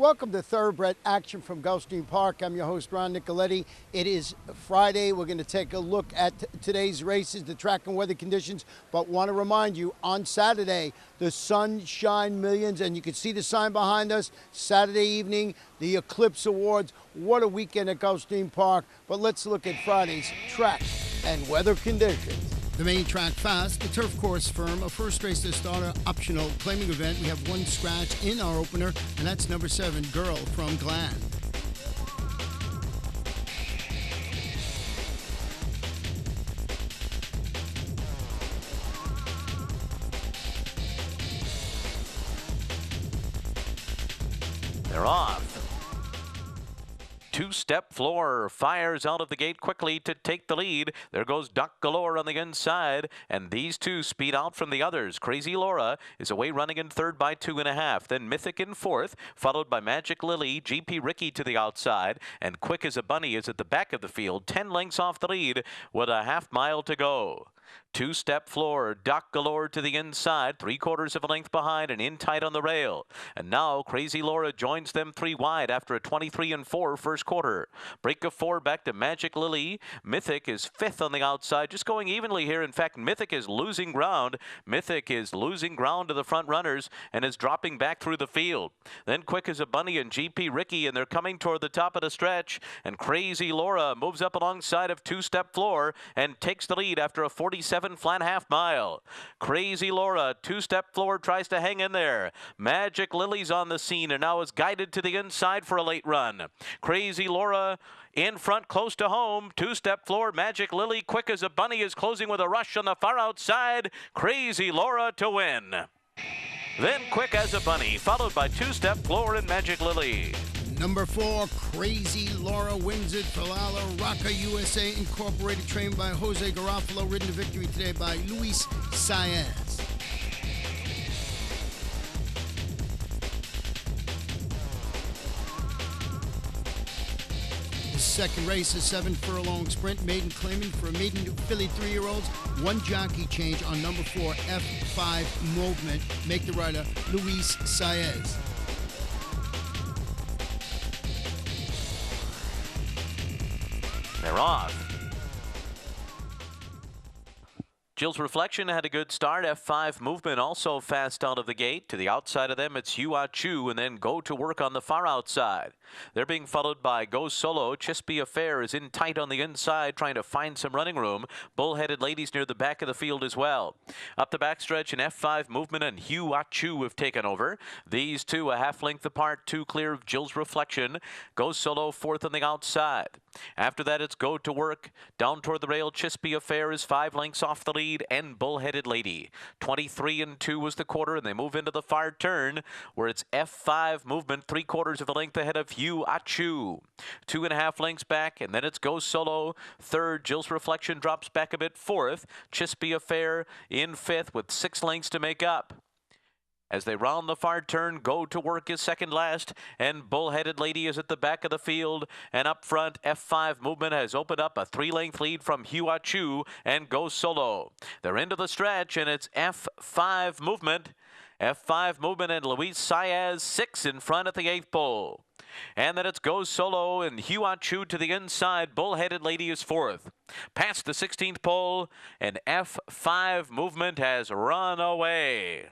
Welcome to Thoroughbred Action from Gulfstream Park. I'm your host, Ron Nicoletti. It is Friday. We're going to take a look at today's races, the track and weather conditions, but want to remind you, on Saturday, the Sunshine Millions, and you can see the sign behind us, Saturday evening, the Eclipse Awards. What a weekend at Gulfstream Park. But let's look at Friday's track and weather conditions. The main track fast, the turf course firm, a first race to starter optional claiming event. We have one scratch in our opener, and that's number 7, Girl from Glen. They're off. Two-step floor fires out of the gate quickly to take the lead. There goes Duck Galore on the inside, and these two speed out from the others. Crazy Laura is away running in third by 2.5. Then Mythic in fourth, followed by Magic Lily, GP Ricky to the outside, and Quick as a Bunny is at the back of the field, 10 lengths off the lead with a half mile to go. Two-step floor, Duck Galore to the inside, 3/4 of a length behind and in tight on the rail. And now Crazy Laura joins them 3 wide after a 23-4 first quarter. Break of 4 back to Magic Lily. Mythic is 5th on the outside, just going evenly here. In fact, Mythic is losing ground. Mythic is losing ground to the front runners and is dropping back through the field. Then Quick as a Bunny and GP Ricky, and they're coming toward the top of the stretch. And Crazy Laura moves up alongside of Two-Step Floor and takes the lead after a 47 flat half mile. Crazy Laura, Two-Step Floor tries to hang in there. Magic Lily's on the scene and now is guided to the inside for a late run. Crazy Laura in front, close to home. Two-Step Floor, Magic Lily, Quick as a Bunny is closing with a rush on the far outside. Crazy Laura to win. Then Quick as a Bunny, followed by Two-Step Floor and Magic Lily. Number 4, Crazy Laura wins it for Lala Rocca USA Incorporated, trained by Jose Garofalo, ridden to victory today by Luis Saez. The second race is 7 furlong sprint, maiden claiming for a maiden filly 3-year-olds. One jockey change on number 4, F5 Movement. Make the rider Luis Saez. They're off. Jill's Reflection had a good start. F5 Movement also fast out of the gate. To the outside of them, it's Hua Chu, and then Go to Work on the far outside. They're being followed by Go Solo. Chispy Affair is in tight on the inside, trying to find some running room. Bullheaded Ladies near the back of the field as well. Up the backstretch, and F5 Movement and Hua Chu have taken over. These two a half length apart, 2 clear of Jill's Reflection. Go Solo 4th on the outside. After that, it's Go to Work. Down toward the rail, Chispy Affair is 5 lengths off the lead, and Bullheaded Lady. 23-2 was the quarter, and they move into the far turn, where it's F5 Movement, 3/4 of a length ahead of Hugh Achu. 2.5 lengths back, and then it's Go Solo. 3rd, Jill's Reflection drops back a bit. 4th, Chispy Affair in 5th with 6 lengths to make up. As they round the far turn, Go to Work is second last, and Bullheaded Lady is at the back of the field. And up front, F5 Movement has opened up a 3-length lead from Hua Chu and Go Solo. They're into the stretch, and it's F5 Movement. F5 Movement and Luis Saez 6 in front at the 8th pole. And then it's Go Solo and Hua Chu to the inside. Bullheaded Lady is 4th. Past the 16th pole, and F5 Movement has run away.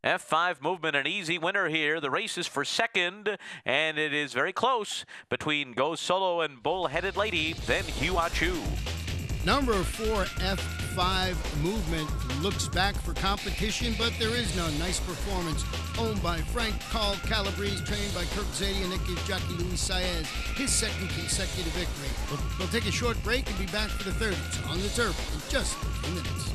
F5 Movement, an easy winner here. The race is for second, and it is very close between Go Solo and Bullheaded Lady, then Hua Chu. Number 4, F5 Movement, looks back for competition, but there is none. Nice performance. Owned by Frank Carl Calabrese, trained by Kirk Zadie, and that gives jockey Luis Saez his 2nd consecutive victory. We'll take a short break and be back for the 30s on the turf in just a few minutes.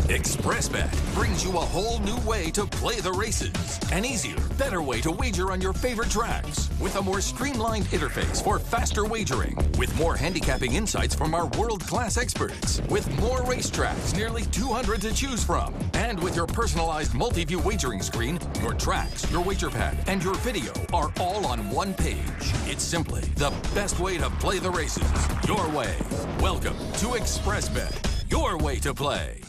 ExpressBet brings you a whole new way to play the races. An easier, better way to wager on your favorite tracks. With a more streamlined interface for faster wagering. With more handicapping insights from our world-class experts. With more racetracks, nearly 200 to choose from. And with your personalized multi-view wagering screen, your tracks, your wager pad, and your video are all on one page. It's simply the best way to play the races. Your way. Welcome to ExpressBet. Your way to play.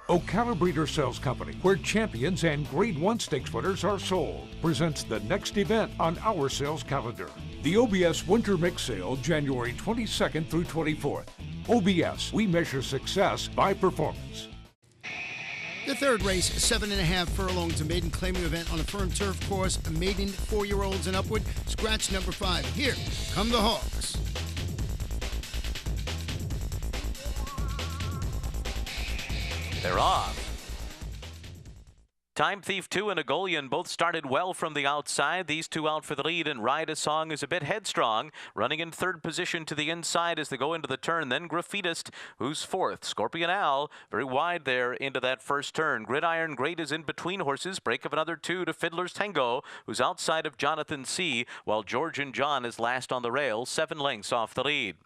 Ocala Breeder Sales Company, where champions and Grade 1 stakes winners are sold, presents the next event on our sales calendar. The OBS Winter Mix Sale, January 22nd through 24th. OBS, we measure success by performance. The third race, 7.5 furlongs, a maiden claiming event on a firm turf course, a maiden 4-year-olds and upward. Scratch number 5. Here come the Hawks. They're off. Time Thief 2 and Agolian both started well from the outside. These two out for the lead, and Ride a Song is a bit headstrong, running in third position to the inside as they go into the turn. Then Graffitist, who's fourth. Scorpion Al, very wide there into that first turn. Gridiron Great is in between horses. Break of another 2 to Fiddler's Tango, who's outside of Jonathan C., while George and John is last on the rail, 7 lengths off the lead.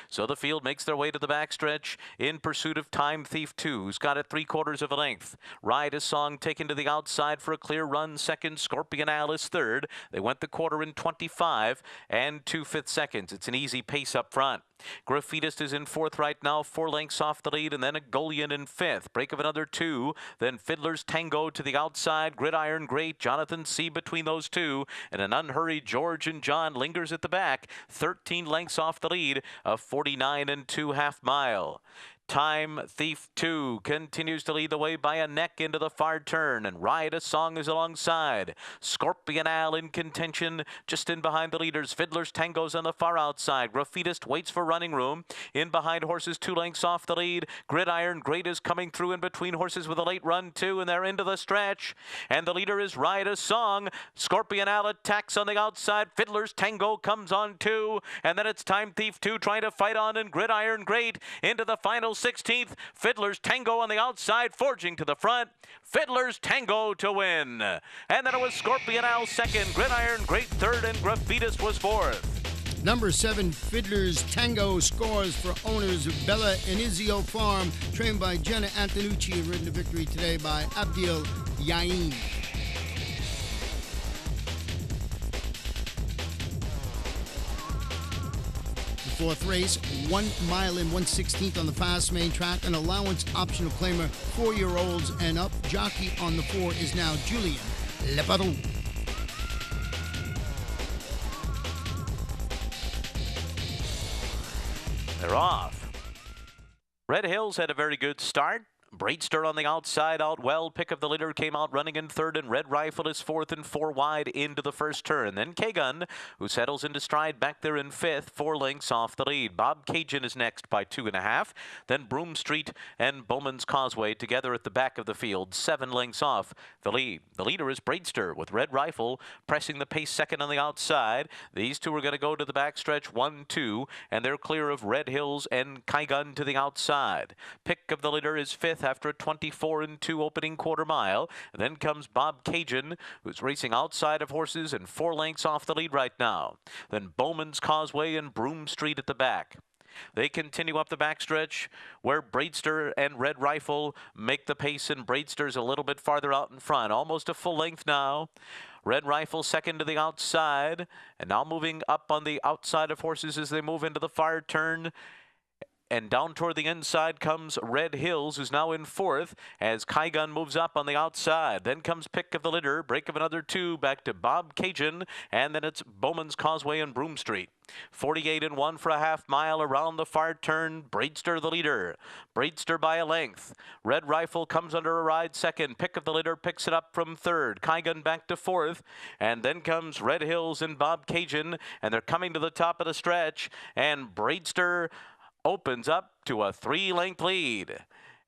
So the field makes their way to the backstretch in pursuit of Time Thief 2, who's got it 3/4 of a length. Ride a Song taken to the outside for a clear run second. Scorpion Al is third. They went the quarter in 25 and 2/5 seconds. It's an easy pace up front. Graffitist is in fourth right now, 4 lengths off the lead, and then Agolian in fifth. Break of another 2, then Fiddler's Tango to the outside. Gridiron Great, Jonathan C. between those two, and an unhurried George and John lingers at the back, 13 lengths off the lead, a 49 2/2 mile. Time Thief 2 continues to lead the way by a neck into the far turn, and Ride a Song is alongside. Scorpion Al in contention, just in behind the leaders. Fiddler's Tango's on the far outside. Graffitist waits for running room. In behind horses, 2 lengths off the lead. Gridiron Great is coming through in between horses with a late run too, and they're into the stretch. And the leader is Ride a Song. Scorpion Al attacks on the outside. Fiddler's Tango comes on too, and then it's Time Thief 2 trying to fight on, and Gridiron Great into the final 16th. Fiddler's Tango on the outside, forging to the front. Fiddler's Tango to win. And then it was Scorpion Al second, Gridiron Great third, and Graffitist was fourth. Number 7, Fiddler's Tango, scores for owners Bella Inizio Farm, trained by Jenna Antonucci, and ridden to victory today by Abdil Yain. Fourth race, 1 mile and 1/16 on the fast main track. An allowance optional claimer, 4-year-olds and up. Jockey on the 4 is now Julian Leparoux. They're off. Red Hills had a very good start. Braidster on the outside, out well. Pick of the litter came out running in third, and Red Rifle is fourth and 4 wide into the first turn. Then K-Gun, who settles into stride back there in fifth, 4 lengths off the lead. Bob Cajun is next by 2.5. Then Broom Street and Bowman's Causeway together at the back of the field, 7 lengths off the lead. The leader is Braidster, with Red Rifle pressing the pace second on the outside. These two are going to go to the backstretch, 1-2, and they're clear of Red Hills and K-Gun to the outside. Pick of the litter is fifth after a 24 2 opening quarter mile. And then comes Bob Cajun, who's racing outside of horses and 4 lengths off the lead right now. Then Bowman's Causeway and Broom Street at the back. They continue up the backstretch where Braidster and Red Rifle make the pace, and Braidster's a little bit farther out in front, almost a full length now. Red Rifle second to the outside, and now moving up on the outside of horses as they move into the far turn. And down toward the inside comes Red Hills, who's now in fourth, as K-Gun moves up on the outside. Then comes Pick of the Litter, break of another 2, back to Bob Cajun, and then it's Bowman's Causeway and Broom Street. 48 1 for a half mile around the far turn. Braidster the leader. Braidster by a length. Red Rifle comes under a ride second. Pick of the Litter picks it up from third. K-Gun back to fourth. And then comes Red Hills and Bob Cajun, and they're coming to the top of the stretch. And Braidster opens up to a 3-length lead.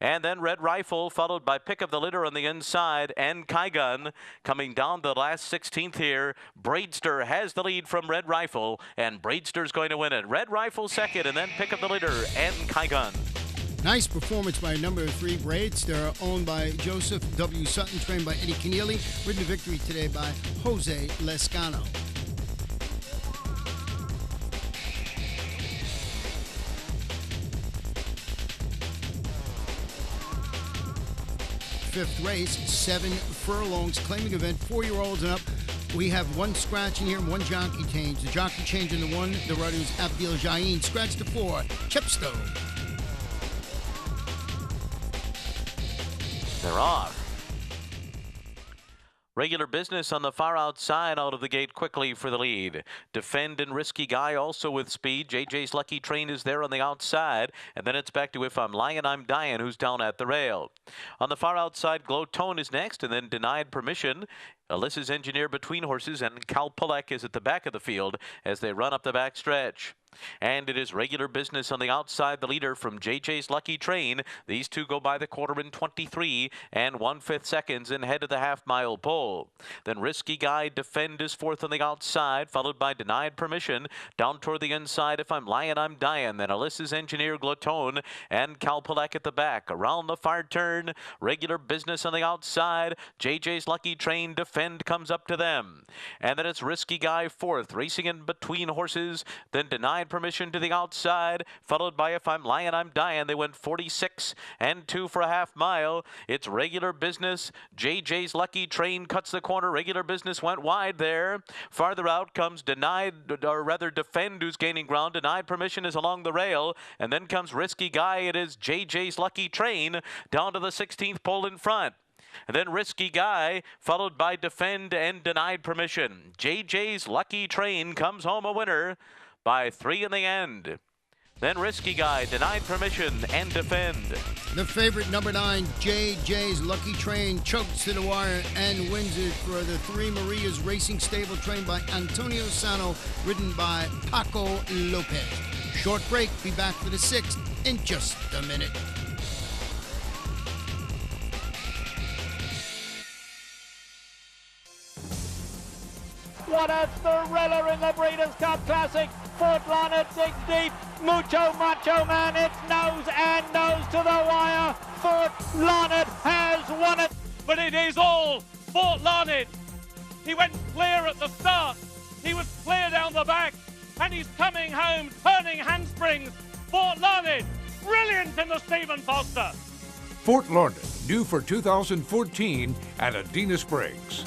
And then Red Rifle, followed by Pick of the Litter on the inside, and K-Gun coming down the last 16th here. Braidster has the lead from Red Rifle, and Braidster's going to win it. Red Rifle second, and then Pick of the Litter and K-Gun. Nice performance by number 3, Braidster, owned by Joseph W. Sutton, trained by Eddie Keneally, ridden to victory today by Jose Lescano. Fifth race, 7 furlongs, claiming event, 4-year-olds and up. We have 1 scratch in here and 1 jockey change. The jockey change in the 1, the rider is Abdil Jain. Scratch to 4, Chepstow. They're off. Regular Business on the far outside out of the gate quickly for the lead. Defend and Risky Guy also with speed. JJ's Lucky Train is there on the outside. And then it's back to If I'm Lying, I'm Dying, who's down at the rail. On the far outside, Glow Tone is next, and then Denied Permission. Alyssa's Engineer between horses, and Cal Pulek is at the back of the field as they run up the back stretch. And it is Regular Business on the outside, the leader from JJ's Lucky Train. These two go by the quarter in 23 and 1/5 seconds and head to the half-mile pole. Then Risky Guy, Defend is fourth on the outside, followed by Denied Permission. Down toward the inside, If I'm Lying, I'm Dying. Then Alyssa's Engineer, Glotone, and Cal Pulek at the back. Around the far turn, Regular Business on the outside. JJ's Lucky Train, Defend comes up to them. And then it's Risky Guy fourth, racing in between horses. Then Denied Permission to the outside, followed by If I'm Lying, I'm Dying. They went 46 and 2 for a half mile. It's Regular Business. JJ's Lucky Train cuts the corner. Regular Business went wide there. Farther out comes Defend, who's gaining ground. Denied Permission is along the rail. And then comes Risky Guy. It is JJ's Lucky Train down to the 16th pole in front. And then Risky Guy, followed by Defend and Denied Permission. JJ's Lucky Train comes home a winner by 3 in the end. Then Risky Guy, Denied Permission, and Defend. The favorite, number 9, JJ's Lucky Train, chokes to the wire and wins it for the Three Marias Racing Stable, trained by Antonio Sano, ridden by Paco Lopez. Short break, be back for the 6th in just a minute. What a thriller in the Breeders' Cup Classic. Fort Larned digs deep. Mucho Macho Man, it's nose and nose to the wire. Fort Larned has won it. But it is all Fort Larned. He went clear at the start. He was clear down the back. And he's coming home, turning handsprings. Fort Larned, brilliant in the Stephen Foster. Fort Larned, due for 2014 at Adena Springs.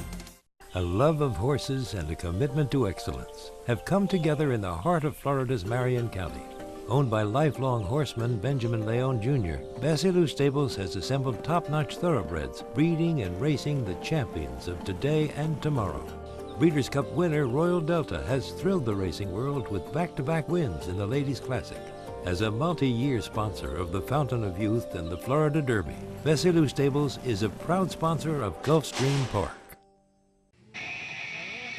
A love of horses and a commitment to excellence have come together in the heart of Florida's Marion County. Owned by lifelong horseman Benjamin Leon Jr., Basilou Stables has assembled top-notch thoroughbreds, breeding and racing the champions of today and tomorrow. Breeders' Cup winner Royal Delta has thrilled the racing world with back-to-back wins in the Ladies' Classic. As a multi-year sponsor of the Fountain of Youth and the Florida Derby, Basilou Stables is a proud sponsor of Gulfstream Park.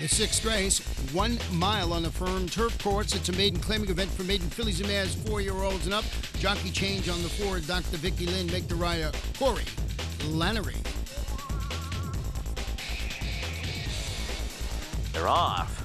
The 6th race, 1 mile on the firm turf courts. It's a maiden claiming event for maiden fillies and mares, 4-year-olds and up. Jockey change on the 4, Dr. Vicky Lynn, make the rider Corey Lannery. They're off.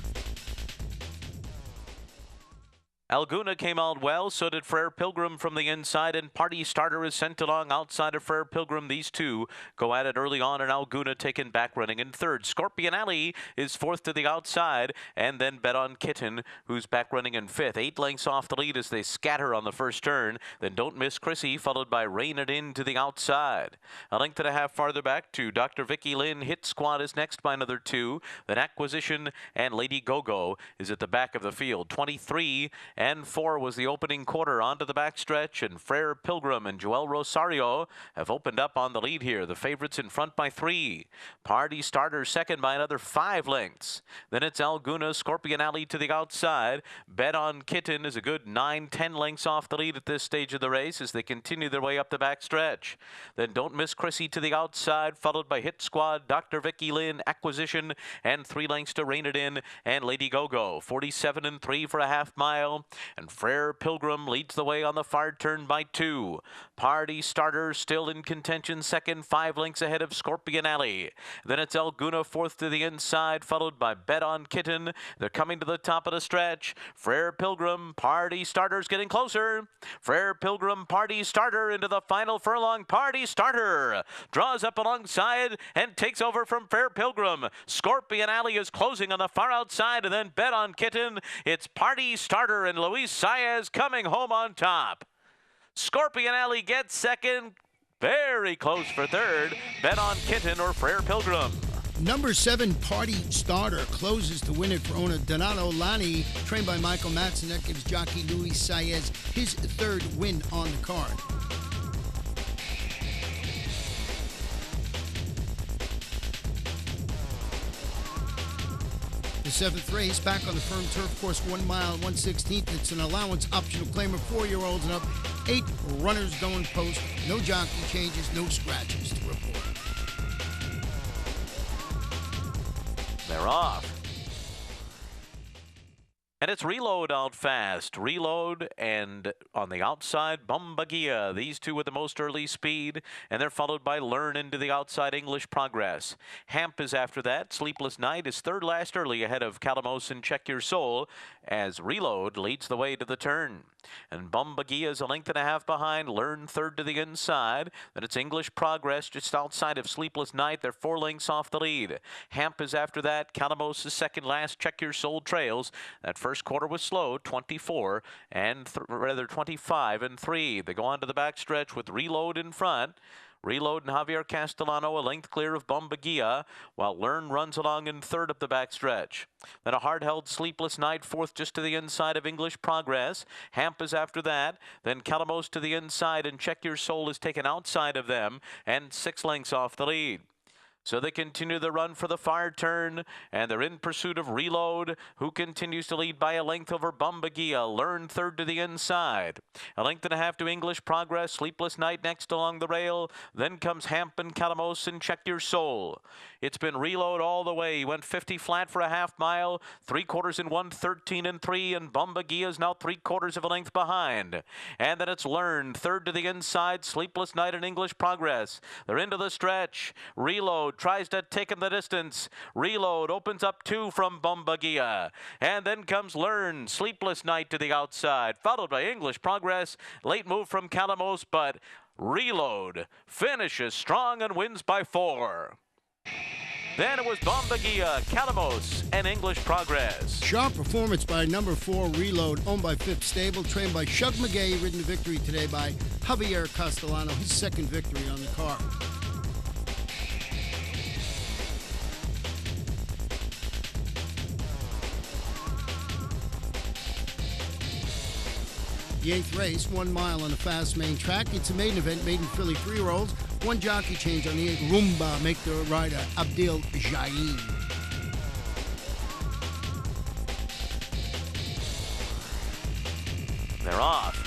Alguna came out well, so did Frere Pilgrim from the inside, and Party Starter is sent along outside of Frere Pilgrim. These two go at it early on, and Alguna taken back running in third. Scorpion Alley is fourth to the outside, and then Bet on Kitten, who's back running in fifth. 8 lengths off the lead as they scatter on the first turn. Then Don't Miss Chrissy, followed by Rain It In to the outside. A length and a half farther back to Dr. Vicky Lynn. Hit Squad is next by another 2. Then Acquisition and Lady Go-Go is at the back of the field. 23 and 4 was the opening quarter. Onto the backstretch, and Frere Pilgrim and Joel Rosario have opened up on the lead here. The favorites in front by 3. Party Starter second by another 5 lengths. Then it's Alguna, Scorpion Alley to the outside. Bet on Kitten is a good 9-10 lengths off the lead at this stage of the race as they continue their way up the backstretch. Then Don't Miss Chrissy to the outside, followed by Hit Squad, Dr. Vicky Lynn, Acquisition, and 3 lengths to Rain It In and Lady Go-Go. 47 and 3 for a half mile. And Frere Pilgrim leads the way on the far turn by 2. Party Starter still in contention second, 5 lengths ahead of Scorpion Alley. Then it's Alguna fourth to the inside, followed by Bet on Kitten. They're coming to the top of the stretch. Frere Pilgrim, Party Starter's getting closer. Frere Pilgrim, Party Starter into the final furlong. Party Starter draws up alongside and takes over from Frere Pilgrim. Scorpion Alley is closing on the far outside, and then Bet on Kitten. It's Party Starter and Luis Saez coming home on top. Scorpion Alley gets second. Very close for third. Bet on Kitten or Frere Pilgrim. Number 7, Party Starter, closes to win it for owner Donato Lani, trained by Michael Matson. That gives jockey Luis Saez his 3rd win on the card. The 7th race, back on the firm turf course, 1 mile, 1/16. It's an allowance optional claimer, 4-year-olds and up. 8 runners going post. No jockey changes, no scratches to report. They're off. And it's Reload out fast. Reload and on the outside, Bombagia. These two with the most early speed. And they're followed by Learn into the outside, English Progress. Hamp is after that. Sleepless Night is third last early ahead of Calamos and Check Your Soul as Reload leads the way to the turn. And Bombagia is a length and a half behind. Learn third to the inside. Then it's English Progress just outside of Sleepless Night. They're 4 lengths off the lead. Hamp is after that. Calamos is second last. Check Your Soul trails. That first quarter was slow, 24 and 25 and 3. They go on to the backstretch with Reload in front. Reload and Javier Castellano a length clear of Bombagia, while Learn runs along in third up the backstretch. Then a hard-held Sleepless Night, fourth just to the inside of English Progress. Hamp is after that. Then Calamos to the inside, and Check Your Soul is taken outside of them, and 6 lengths off the lead. So they continue the run for the far turn, and they're in pursuit of Reload, who continues to lead by a length over Bombagia. Learn third to the inside. A length and a half to English Progress. Sleepless Night next along the rail. Then comes Hamp and Calamos and Check Your Soul. It's been Reload all the way. He went 50 flat for a half mile. 3/4 in 1, 13 and 3, and Bombagia is now 3/4 of a length behind. And then it's Learn third to the inside. Sleepless Night and English Progress. They're into the stretch. Reload tries to take him the distance. Reload opens up 2 from Bombagia. And then comes Learn. Sleepless Night to the outside, followed by English Progress. Late move from Calamos, but Reload finishes strong and wins by 4. Then it was Bombagia, Calamos, and English Progress. Sharp performance by number 4, Reload, owned by Fifth Stable, trained by Shug McGay, ridden to victory today by Javier Castellano, his second victory on the car. The 8th race, 1 mile on the fast main track. It's a maiden event, maiden filly 3-year-olds. 1 jockey change on the 8th. Rumba make the rider Abdel Jain. They're off.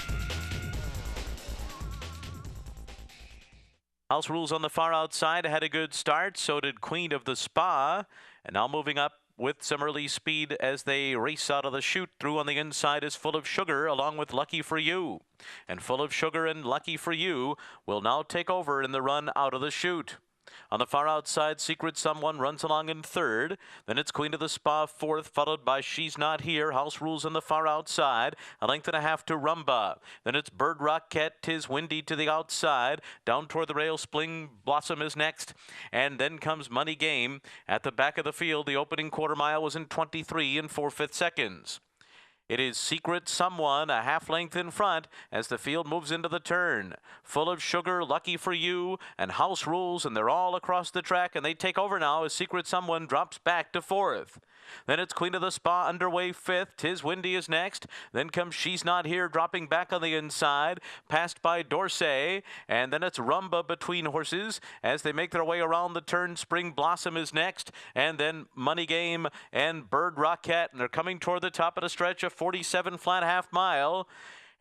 House Rules on the far outside had a good start. So did Queen of the Spa. And now moving up with some early speed as they race out of the chute. Through on the inside is Full of Sugar along with Lucky for You. And Full of Sugar and Lucky for You will now take over in the run out of the chute. On the far outside, Secret Someone runs along in third. Then it's Queen of the Spa fourth, followed by She's Not Here. House Rules on the far outside. A length and a half to Rumba. Then it's Bird Rocket, 'Tis Windy to the outside. Down toward the rail, Spring Blossom is next. And then comes Money Game. At the back of the field, the opening quarter mile was in 23 and 4/5 seconds. It is Secret Someone, a half length in front as the field moves into the turn. Full of Sugar, Lucky for You, and House Rules, and they're all across the track, and they take over now as Secret Someone drops back to fourth. Then it's Queen of the Spa underway fifth. 'Tis Windy is next. Then comes She's Not Here dropping back on the inside, passed by Dorsey. And then it's Rumba between horses as they make their way around the turn. Spring Blossom is next. And then Money Game and Bird Rocket. And they're coming toward the top of the stretch of 47 flat half mile.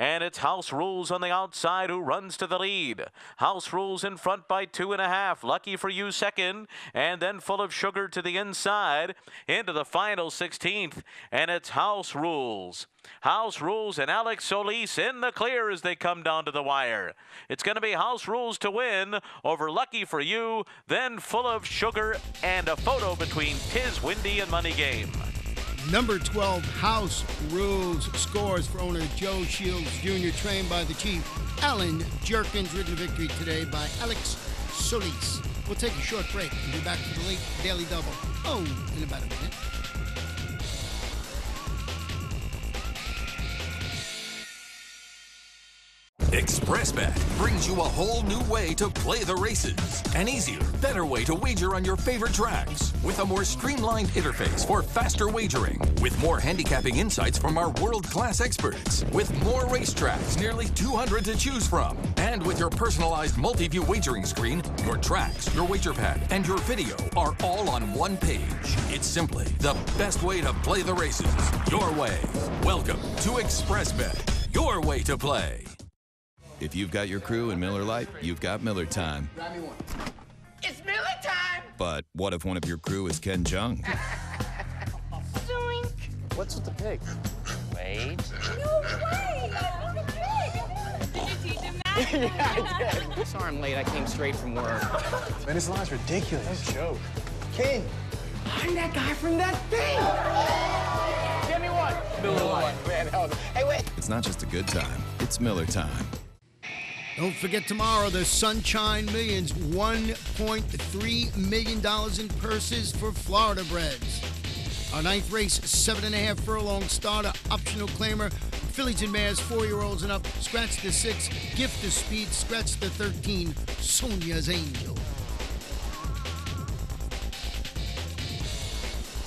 And it's House Rules on the outside who runs to the lead. House Rules in front by 2.5. Lucky for You second. And then Full of Sugar to the inside into the final 16th. And it's House Rules. House Rules and Alex Solis in the clear as they come down to the wire. It's going to be House Rules to win over Lucky for You. Then Full of Sugar and a photo between 'Tis Windy and Money Game. Number 12, House Rules, scores for owner Joe Shields Jr., trained by the Chief Alan Jerkins, ridden to victory today by Alex Solis. We'll take a short break and be back for the late Daily Double. In about a minute. ExpressBet brings you a whole new way to play the races. An easier, better way to wager on your favorite tracks. With a more streamlined interface for faster wagering. With more handicapping insights from our world-class experts. With more racetracks, nearly 200 to choose from. And with your personalized multi-view wagering screen, your tracks, your wager pad, and your video are all on one page. It's simply the best way to play the races. Your way. Welcome to ExpressBet. Your way to play. If you've got your crew in Miller Lite, you've got Miller time. It's Miller time! But what if one of your crew is Ken Jeong? Zoink! What's with the pig? Wait. No way! The pig! Did you teach him that? Yeah, I did. Sorry I'm late. I came straight from work. Man, this line's ridiculous. No joke. Ken, I'm that guy from that thing! Give me one. Miller Lite. Man, hey, wait. It's not just a good time, it's Miller time. Don't forget tomorrow, the Sunshine Millions, $1.3 million in purses for Florida Breds. Our ninth race, 7.5 furlong starter, optional claimer, fillies and mares, 4-year-olds and up. Scratch the 6, Gift of Speed, scratch the 13, Sonia's Angel.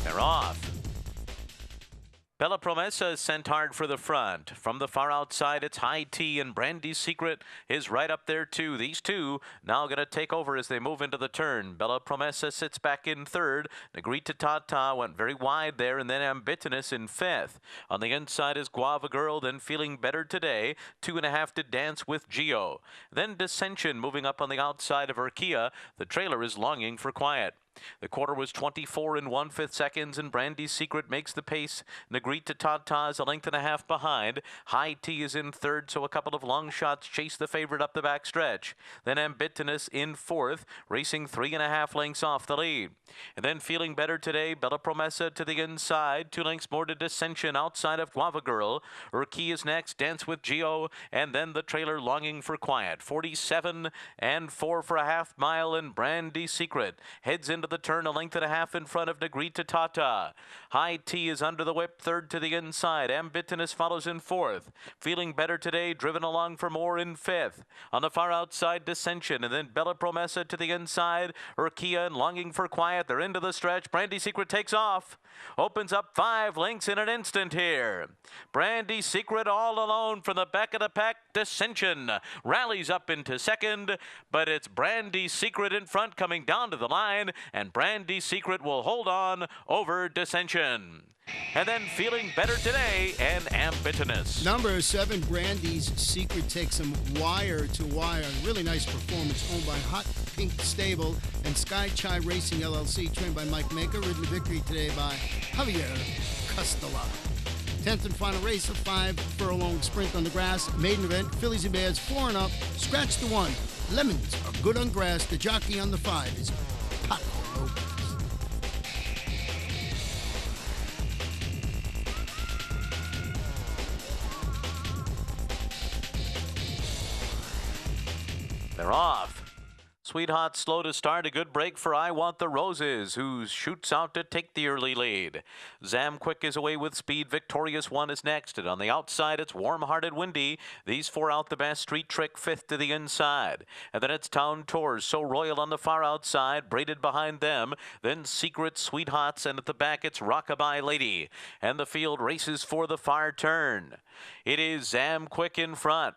They're off. Bella Promesa is sent hard for the front. From the far outside, it's High Tea, and Brandy's Secret is right up there, too. These two now going to take over as they move into the turn. Bella Promesa sits back in third. Negrita Tata went very wide there, and then Ambitinus in fifth. On the inside is Guava Girl, then Feeling Better Today. 2.5 to Dance with Geo. Then Dissension moving up on the outside of Urkia. The trailer is Longing for Quiet. The quarter was 24 1/5 seconds, and Brandy's Secret makes the pace. Negrita Tata is 1.5 lengths behind. High Tea is in third, so a couple of long shots chase the favorite up the back stretch. Then Ambitinus in fourth, racing 3.5 lengths off the lead. And then Feeling Better Today, Bella Promesa to the inside, 2 lengths more to Dissension outside of Guava Girl. Urki is next, Dance with Geo, and then the trailer Longing for Quiet. 47 4 for a half mile, and Brandy's Secret heads into the turn 1.5 lengths in front of Negrita Tata. High Tea is under the whip, third to the inside. Ambitinus follows in fourth. Feeling Better Today, driven along for more in fifth. On the far outside, Dissension, and then Bella Promesa to the inside. Urkia and Longing for Quiet, they're into the stretch. Brandy Secret takes off. Opens up 5 lengths in an instant here. Brandy Secret all alone from the back of the pack. Dissension rallies up into second, but it's Brandy Secret in front coming down to the line, and Brandy Secret will hold on over Dissension. And then Feeling Better Today and Ambitinus. Number 7, Brandy's Secret takes them wire to wire. Really nice performance, owned by Hot Pink Stable and Sky Chai Racing LLC, trained by Mike Maker, ridden to victory today by Javier Castellar. 10th and final race, a 5 furlong sprint on the grass. Maiden event, fillies and bears, 4 and up. Scratch the 1. Lemons are good on grass. The jockey on the 5 is Paco Lopez. They're off. Sweetheart slow to start, a good break for I Want the Roses, who shoots out to take the early lead. Zam Quick is away with speed. Victorious One is next, and on the outside it's Warm-Hearted Windy. These 4 out the best. Street Trick fifth to the inside. And then it's Town Tours, So Royal on the far outside, braided behind them. Then Secret Sweethearts, and at the back it's Rockabye Lady. And the field races for the far turn. It is Zam Quick in front.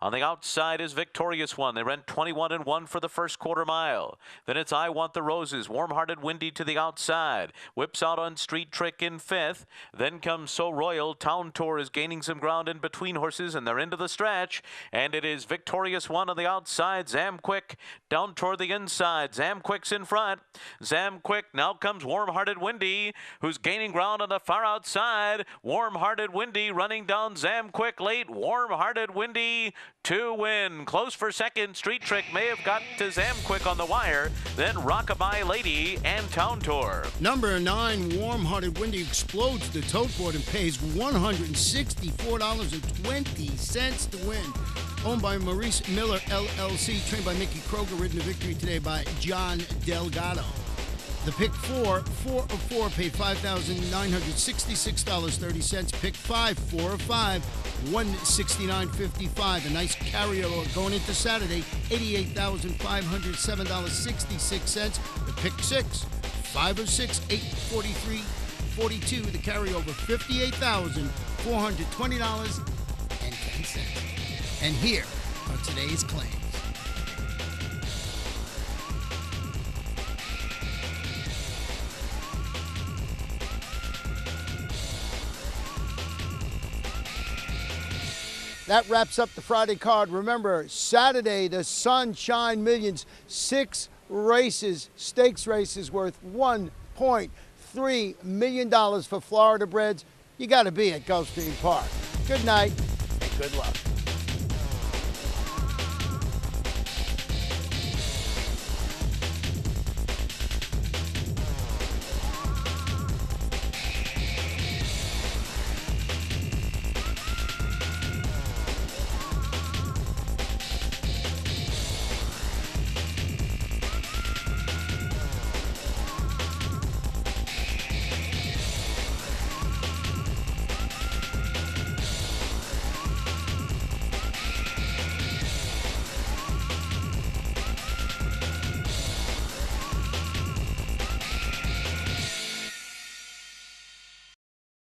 On the outside is Victorious One. They ran 21 1 for the first quarter mile. Then it's I Want the Roses. Warm-Hearted Windy to the outside. Whips out on Street Trick in fifth. Then comes So Royal. Town Tour is gaining some ground in between horses, and they're into the stretch. And it is Victorious One on the outside. Zam Quick down toward the inside. Zam Quick's in front. Zam Quick. Now comes Warm-Hearted Windy, who's gaining ground on the far outside. Warm-Hearted Windy running down Zam Quick late. Warm-Hearted Windy to win. Close for second. Street Trick may have got to Zam Quick on the wire. Then Rockabye Lady and Town Tour. Number 9, Warm-Hearted Windy explodes the tote board and pays $164.20 to win. Owned by Maurice Miller LLC, trained by Mickey Kroger, ridden to victory today by John Delgado. The pick four of four paid $5,966.30. Pick five, 4 of 5, $169.55. A nice carryover going into Saturday, $88,507.66. The pick six, 5 of 6, $843.42. The carryover, $58,420.10. And here are today's claims. That wraps up the Friday card. Remember, Saturday, the Sunshine Millions, 6 races, stakes races worth $1.3 million for Florida breds. You got to be at Gulfstream Park. Good night and good luck.